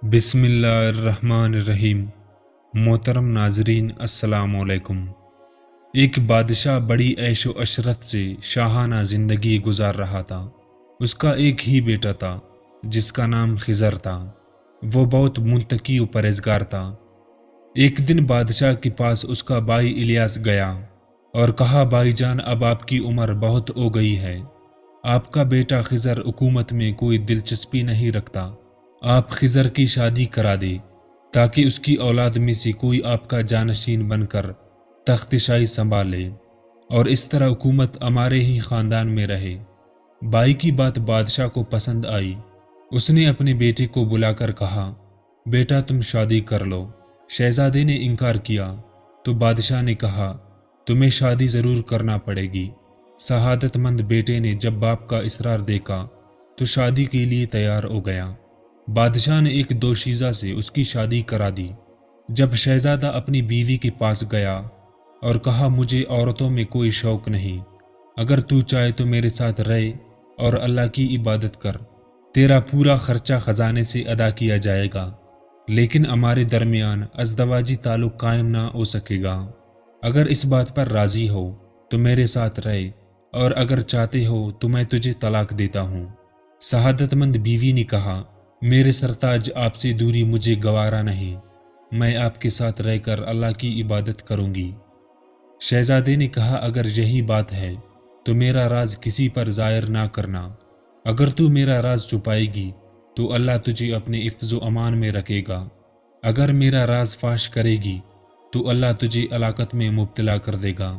بسم اللہ الرحمن الرحیم۔ محترم ناظرین السلام علیکم۔ ایک بادشاہ بڑی عیش و عشرت سے شاہانہ زندگی گزار رہا تھا۔ اس کا ایک ہی بیٹا تھا جس کا نام خضر تھا۔ وہ بہت متقی و پرہیزگار تھا۔ ایک دن بادشاہ کے پاس اس کا بھائی الیاس گیا اور کہا، بھائی جان، اب آپ کی عمر بہت ہو گئی ہے۔ آپ کا بیٹا خضر حکومت میں کوئی دلچسپی نہیں رکھتا۔ آپ خضر کی شادی کرا دیں تاکہ اس کی اولاد میں سے کوئی آپ کا جانشین بن کر تخت شاہی سنبھال لے اور اس طرح حکومت ہمارے ہی خاندان میں رہے۔ بھائی کی بات بادشاہ کو پسند آئی۔ اس نے اپنے بیٹے کو بلا کر کہا، بیٹا تم شادی کر لو۔ شہزادے نے انکار کیا تو بادشاہ نے کہا، تمہیں شادی ضرور کرنا پڑے گی۔ سعادت مند بیٹے نے جب باپ کا اصرار دیکھا تو شادی کے لیے تیار ہو گیا۔ بادشاہ نے ایک دوشیزہ سے اس کی شادی کرا دی۔ جب شہزادہ اپنی بیوی کے پاس گیا اور کہا، مجھے عورتوں میں کوئی شوق نہیں، اگر تو چاہے تو میرے ساتھ رہے اور اللہ کی عبادت کر، تیرا پورا خرچہ خزانے سے ادا کیا جائے گا، لیکن ہمارے درمیان ازدواجی تعلق قائم نہ ہو سکے گا۔ اگر اس بات پر راضی ہو تو میرے ساتھ رہے اور اگر چاہتے ہو تو میں تجھے طلاق دیتا ہوں۔ سعادت مند بیوی نے کہا، میرے سرتاج، آپ سے دوری مجھے گوارا نہیں، میں آپ کے ساتھ رہ کر اللہ کی عبادت کروں گی۔ شہزادے نے کہا، اگر یہی بات ہے تو میرا راز کسی پر ظاہر نہ کرنا۔ اگر تو میرا راز چھپائے گی تو اللہ تجھے اپنے حفظ و امان میں رکھے گا۔ اگر میرا راز فاش کرے گی تو اللہ تجھے ہلاکت میں مبتلا کر دے گا۔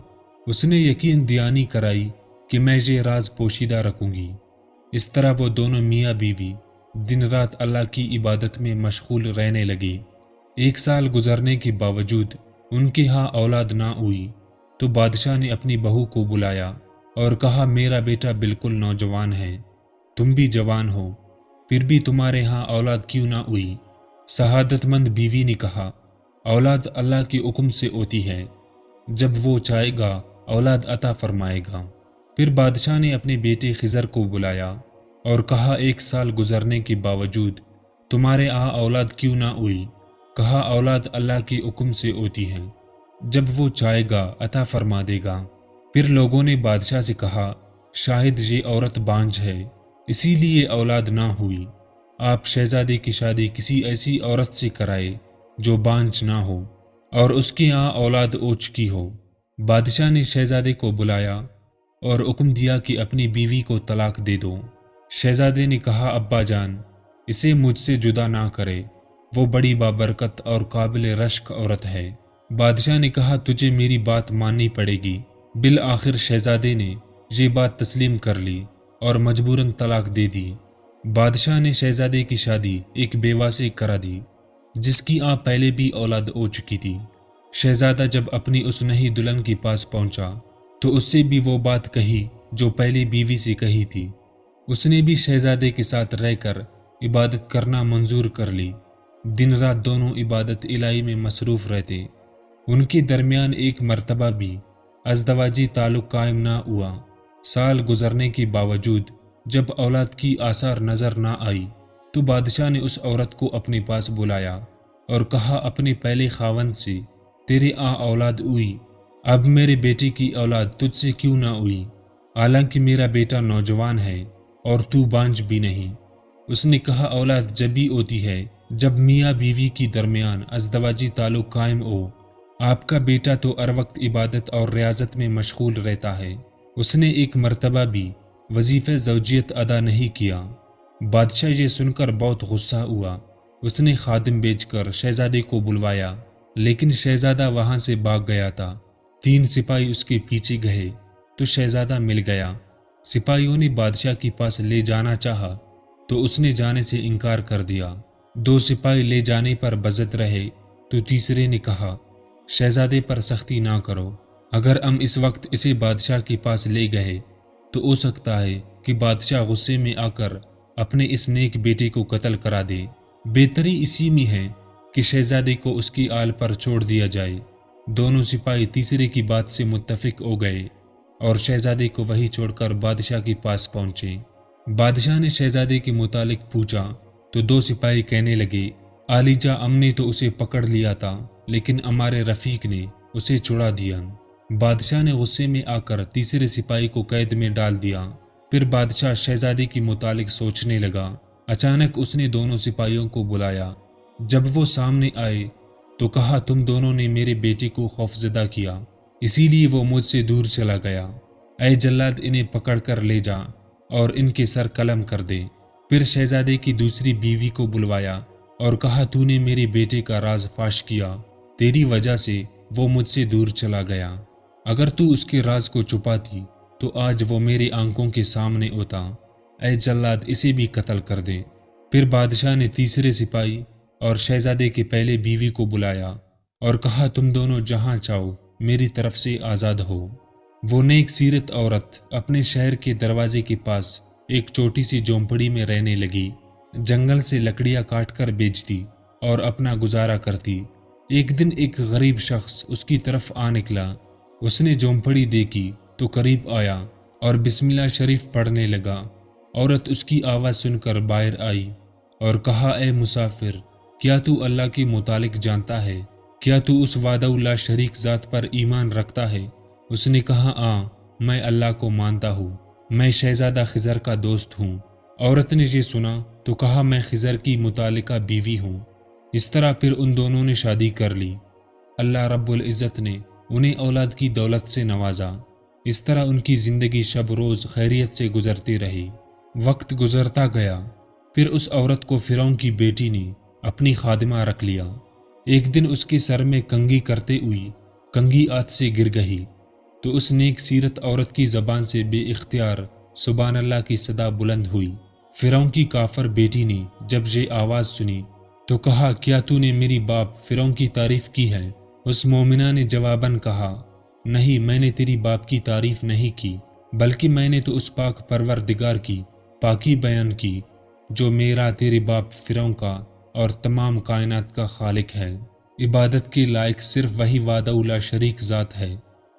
اس نے یقین دہانی کرائی کہ میں یہ راز پوشیدہ رکھوں گی۔ اس طرح وہ دونوں میاں بیوی دن رات اللہ کی عبادت میں مشغول رہنے لگے۔ 1 سال گزرنے کے باوجود ان کے ہاں اولاد نہ ہوئی تو بادشاہ نے اپنی بہو کو بلایا اور کہا، میرا بیٹا بالکل نوجوان ہے، تم بھی جوان ہو، پھر بھی تمہارے ہاں اولاد کیوں نہ ہوئی؟ سعادت مند بیوی نے کہا، اولاد اللہ کے حکم سے ہوتی ہے، جب وہ چاہے گا اولاد عطا فرمائے گا۔ پھر بادشاہ نے اپنے بیٹے خضر کو بلایا اور کہا، 1 سال گزرنے کے باوجود تمہارے ہاں اولاد کیوں نہ ہوئی؟ کہا، اولاد اللہ کے حکم سے ہوتی ہے، جب وہ چاہے گا عطا فرما دے گا۔ پھر لوگوں نے بادشاہ سے کہا، شاید یہ عورت بانجھ ہے، اسی لیے اولاد نہ ہوئی۔ آپ شہزادے کی شادی کسی ایسی عورت سے کرائے جو بانجھ نہ ہو اور اس کے ہاں اولاد ہو چکی ہو۔ بادشاہ نے شہزادے کو بلایا اور حکم دیا کہ اپنی بیوی کو طلاق دے دو۔ شہزادے نے کہا، ابا جان، اسے مجھ سے جدا نہ کرے، وہ بڑی بابرکت اور قابل رشک عورت ہے۔ بادشاہ نے کہا، تجھے میری بات ماننی پڑے گی۔ بالآخر شہزادے نے یہ بات تسلیم کر لی اور مجبوراً طلاق دے دی۔ بادشاہ نے شہزادے کی شادی ایک بیوہ سے کرا دی جس کی پہلے بھی اولاد ہو چکی تھی۔ شہزادہ جب اپنی اس نئی دلہن کے پاس پہنچا تو اس سے بھی وہ بات کہی جو پہلے بیوی سے کہی تھی۔ اس نے بھی شہزادے کے ساتھ رہ کر عبادت کرنا منظور کر لی۔ دن رات دونوں عبادت الہی میں مصروف رہتے۔ ان کے درمیان ایک مرتبہ بھی ازدواجی تعلق قائم نہ ہوا۔ سال گزرنے کے باوجود جب اولاد کی آثار نظر نہ آئی تو بادشاہ نے اس عورت کو اپنے پاس بلایا اور کہا، اپنے پہلے خاوند سے تیرے اولاد ہوئی، اب میرے بیٹے کی اولاد تجھ سے کیوں نہ ہوئی؟ حالانکہ میرا بیٹا نوجوان ہے اور تو بانجھ بھی نہیں۔ اس نے کہا، اولاد جبھی ہوتی ہے جب میاں بیوی کی درمیان ازدواجی تعلق قائم ہو۔ آپ کا بیٹا تو ہر وقت عبادت اور ریاضت میں مشغول رہتا ہے، اس نے ایک مرتبہ بھی وظیفہ زوجیت ادا نہیں کیا۔ بادشاہ یہ سن کر بہت غصہ ہوا۔ اس نے خادم بھیج کر شہزادے کو بلوایا، لیکن شہزادہ وہاں سے بھاگ گیا تھا۔ 3 سپاہی اس کے پیچھے گئے تو شہزادہ مل گیا۔ سپاہیوں نے بادشاہ کے پاس لے جانا چاہا تو اس نے جانے سے انکار کر دیا۔ 2 سپاہی لے جانے پر بضد رہے تو تیسرے نے کہا، شہزادے پر سختی نہ کرو، اگر ہم اس وقت اسے بادشاہ کے پاس لے گئے تو ہو سکتا ہے کہ بادشاہ غصے میں آ کر اپنے اس نیک بیٹے کو قتل کرا دے۔ بہتری اسی میں ہے کہ شہزادے کو اس کی آل پر چھوڑ دیا جائے۔ دونوں سپاہی تیسرے کی بات سے متفق ہو گئے اور شہزادے کو وہیں چھوڑ کر بادشاہ کے پاس پہنچے۔ بادشاہ نے شہزادے کے متعلق پوچھا تو 2 سپاہی کہنے لگے، عالیجہ ام نے تو اسے پکڑ لیا تھا، لیکن ہمارے رفیق نے اسے چھڑا دیا۔ بادشاہ نے غصے میں آ کر تیسرے سپاہی کو قید میں ڈال دیا۔ پھر بادشاہ شہزادی کے متعلق سوچنے لگا۔ اچانک اس نے دونوں سپاہیوں کو بلایا۔ جب وہ سامنے آئے تو کہا، تم دونوں نے میرے بیٹے کو خوفزدہ کیا، اسی لیے وہ مجھ سے دور چلا گیا۔ اے جلاد، انہیں پکڑ کر لے جا اور ان کے سر قلم کر دے۔ پھر شہزادے کی دوسری بیوی کو بلوایا اور کہا، تو نے میرے بیٹے کا راز فاش کیا، تیری وجہ سے وہ مجھ سے دور چلا گیا۔ اگر تو اس کے راز کو چھپاتی تو آج وہ میری آنکھوں کے سامنے ہوتا۔ اے جلاد، اسے بھی قتل کر دے۔ پھر بادشاہ نے تیسرے سپاہی اور شہزادے کے پہلے بیوی کو بلایا اور کہا، تم دونوں جہاں چاہو میری طرف سے آزاد ہو۔ وہ نیک سیرت عورت اپنے شہر کے دروازے کے پاس ایک چھوٹی سی جھونپڑی میں رہنے لگی۔ جنگل سے لکڑیاں کاٹ کر بیچتی اور اپنا گزارا کرتی۔ ایک دن ایک غریب شخص اس کی طرف آ نکلا۔ اس نے جھونپڑی دیکھی تو قریب آیا اور بسم اللہ شریف پڑھنے لگا۔ عورت اس کی آواز سن کر باہر آئی اور کہا، اے مسافر، کیا تو اللہ کے متعلق جانتا ہے؟ کیا تو اس وحدہ لا شریک ذات پر ایمان رکھتا ہے؟ اس نے کہا، ہاں، میں اللہ کو مانتا ہوں، میں شہزادہ خضر کا دوست ہوں۔ عورت نے یہ سنا تو کہا، میں خضر کی متعلقہ بیوی ہوں۔ اس طرح پھر ان دونوں نے شادی کر لی۔ اللہ رب العزت نے انہیں اولاد کی دولت سے نوازا۔ اس طرح ان کی زندگی شب روز خیریت سے گزرتی رہی۔ وقت گزرتا گیا، پھر اس عورت کو فرعون کی بیٹی نے اپنی خادمہ رکھ لیا۔ ایک دن اس کے سر میں کنگھی کرتے ہوئی کنگھی ہاتھ سے گر گئی تو اس نیک سیرت عورت کی زبان سے بے اختیار سبحان اللہ کی صدا بلند ہوئی۔ فرعون کی کافر بیٹی نے جب یہ آواز سنی تو کہا، کیا تو نے میری باپ فرعون کی تعریف کی ہے؟ اس مومنہ نے جواباً کہا، نہیں، میں نے تیری باپ کی تعریف نہیں کی، بلکہ میں نے تو اس پاک پروردگار کی پاکی بیان کی جو میرا تیرے باپ فرعون کا اور تمام کائنات کا خالق ہے۔ عبادت کے لائق صرف وہی وحدہ لا شریک ذات ہے۔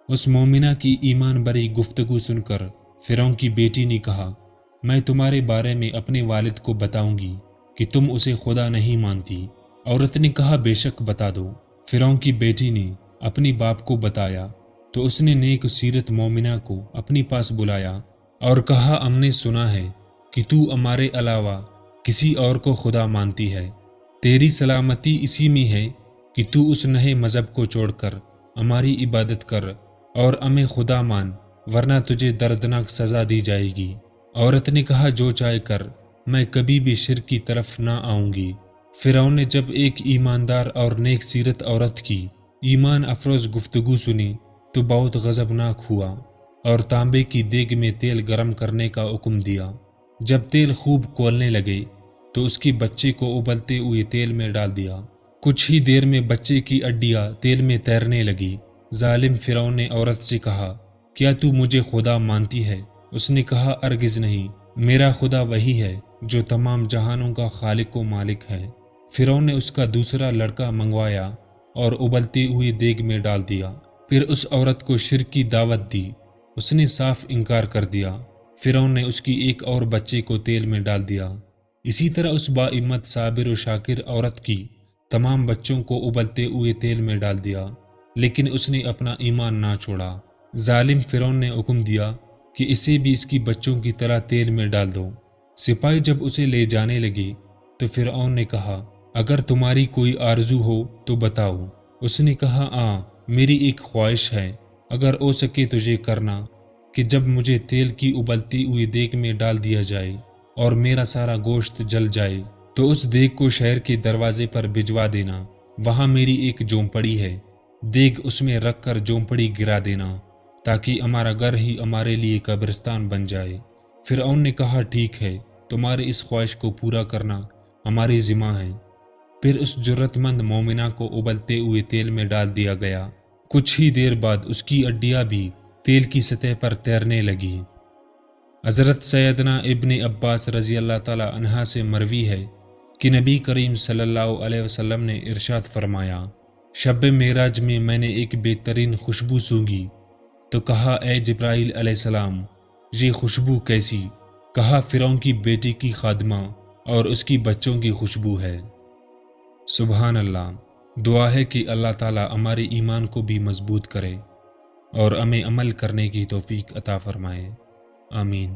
اس مومنہ کی ایمان بری گفتگو سن کر فرعون کی بیٹی نے کہا، میں تمہارے بارے میں اپنے والد کو بتاؤں گی کہ تم اسے خدا نہیں مانتی۔ عورت نے کہا، بے شک بتا دو۔ فرعون کی بیٹی نے اپنی باپ کو بتایا تو اس نے نیک سیرت مومنہ کو اپنی پاس بلایا اور کہا، ہم نے سنا ہے کہ تو ہمارے علاوہ کسی اور کو خدا مانتی ہے۔ تیری سلامتی اسی میں ہے کہ تو اس نئے مذہب کو چھوڑ کر ہماری عبادت کر اور ہمیں خدا مان، ورنہ تجھے دردناک سزا دی جائے گی۔ عورت نے کہا، جو چاہے کر، میں کبھی بھی شرک کی طرف نہ آؤں گی۔ فرعون نے جب ایک ایماندار اور نیک سیرت عورت کی ایمان افروز گفتگو سنی تو بہت غضبناک ہوا اور تانبے کی دیگ میں تیل گرم کرنے کا حکم دیا۔ جب تیل خوب کھولنے لگے تو اس کے بچے کو ابلتے ہوئے تیل میں ڈال دیا۔ کچھ ہی دیر میں بچے کی ہڈیاں تیل میں تیرنے لگی۔ ظالم فرعون نے عورت سے کہا، کیا تو مجھے خدا مانتی ہے؟ اس نے کہا، ہرگز نہیں، میرا خدا وہی ہے جو تمام جہانوں کا خالق و مالک ہے۔ فرعون نے اس کا دوسرا لڑکا منگوایا اور ابلتے ہوئے دیگ میں ڈال دیا۔ پھر اس عورت کو شرک کی دعوت دی، اس نے صاف انکار کر دیا۔ فرعون نے اس کی ایک اور بچے کو تیل میں ڈال دیا۔ اسی طرح اس باعمت صابر و شاکر عورت کی تمام بچوں کو ابلتے ہوئے تیل میں ڈال دیا، لیکن اس نے اپنا ایمان نہ چھوڑا۔ ظالم فرعون نے حکم دیا کہ اسے بھی اس کی بچوں کی طرح تیل میں ڈال دو۔ سپاہی جب اسے لے جانے لگے تو فرعون نے کہا، اگر تمہاری کوئی آرزو ہو تو بتاؤ۔ اس نے کہا، ہاں، میری ایک خواہش ہے، اگر ہو سکے تو یہ کرنا کہ جب مجھے تیل کی ابلتی ہوئی دیگ میں ڈال دیا جائے اور میرا سارا گوشت جل جائے تو اس دیگ کو شہر کے دروازے پر بھجوا دینا۔ وہاں میری ایک جھونپڑی ہے، دیگ اس میں رکھ کر جھونپڑی گرا دینا تاکہ ہمارا گھر ہی ہمارے لیے قبرستان بن جائے۔ فرعون نے کہا، ٹھیک ہے، تمہاری اس خواہش کو پورا کرنا ہماری ذمہ ہے۔ پھر اس جرت مند مومنہ کو ابلتے ہوئے تیل میں ڈال دیا گیا۔ کچھ ہی دیر بعد اس کی ہڈیاں بھی تیل کی سطح پر تیرنے لگی۔ حضرت سیدنا ابن عباس رضی اللہ تعالیٰ عنہ سے مروی ہے کہ نبی کریم صلی اللہ علیہ وسلم نے ارشاد فرمایا، شب معراج میں میں نے ایک بہترین خوشبو سونگھی تو کہا، اے جبرائیل علیہ السلام، یہ خوشبو کیسی؟ کہا، فرعون کی بیٹی کی خادمہ اور اس کی بچوں کی خوشبو ہے۔ سبحان اللہ۔ دعا ہے کہ اللہ تعالیٰ ہمارے ایمان کو بھی مضبوط کرے اور ہمیں عمل کرنے کی توفیق عطا فرمائے، آمین۔